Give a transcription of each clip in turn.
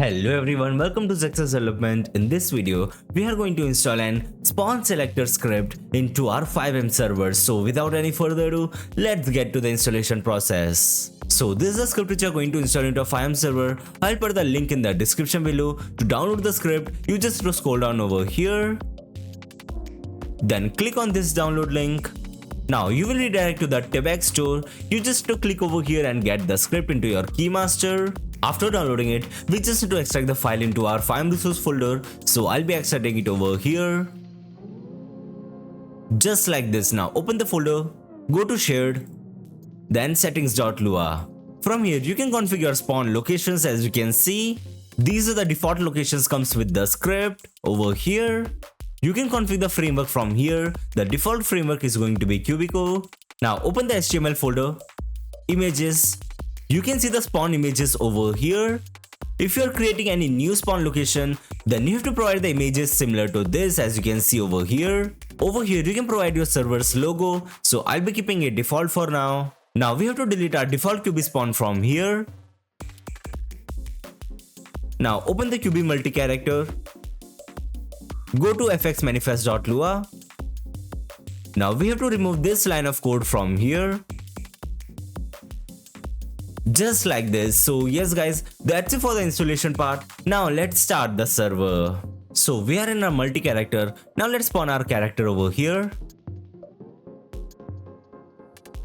Hello everyone, welcome to Zexus development. In this video, we are going to install an spawn selector script into our FiveM server. So without any further ado, let's get to the installation process. So this is a script which you are going to install into a FiveM server. I'll put the link in the description below. To download the script, you just have to scroll down over here. Then click on this download link. Now you will redirect to the Tibet store. You just have to click over here and get the script into your keymaster. After downloading it, we just need to extract the file into our FiveM resource folder. So I'll be extracting it over here. Just like this. Now open the folder, go to shared, then settings.lua. From here you can configure your spawn locations. As you can see, these are the default locations comes with the script. Over here, you can configure the framework from here. The default framework is going to be QBCore. Now open the HTML folder, images. You can see the spawn images over here. If you are creating any new spawn location, then you have to provide the images similar to this, as you can see over here. Over here you can provide your server's logo, so I'll be keeping it default for now. Now we have to delete our default QB spawn from here. Now open the QB multi-character. Go to fxmanifest.lua. Now we have to remove this line of code from here. Just like this. So yes guys, that's it for the installation part. Now let's start the server. So we are in our multi-character. Now let's spawn our character over here.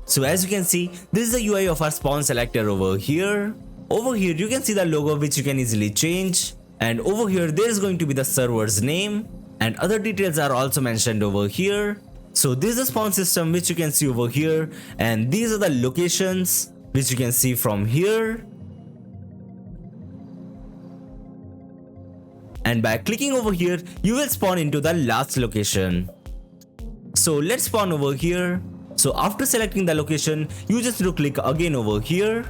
So as you can see, this is the UI of our spawn selector over here. Over here you can see the logo which you can easily change. And over here there is going to be the server's name. And other details are also mentioned over here. So this is the spawn system which you can see over here. And these are the locations which you can see from here. And by clicking over here, you will spawn into the last location. So let's spawn over here. So after selecting the location, you just need to click again over here.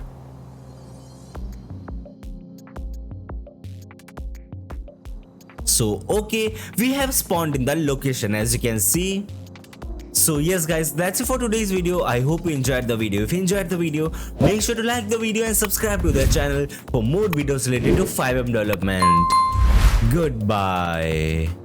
So okay, we have spawned in the location, as you can see. So yes guys, that's it for today's video. I hope you enjoyed the video. If you enjoyed the video, make sure to like the video and subscribe to the channel for more videos related to FiveM development. Goodbye.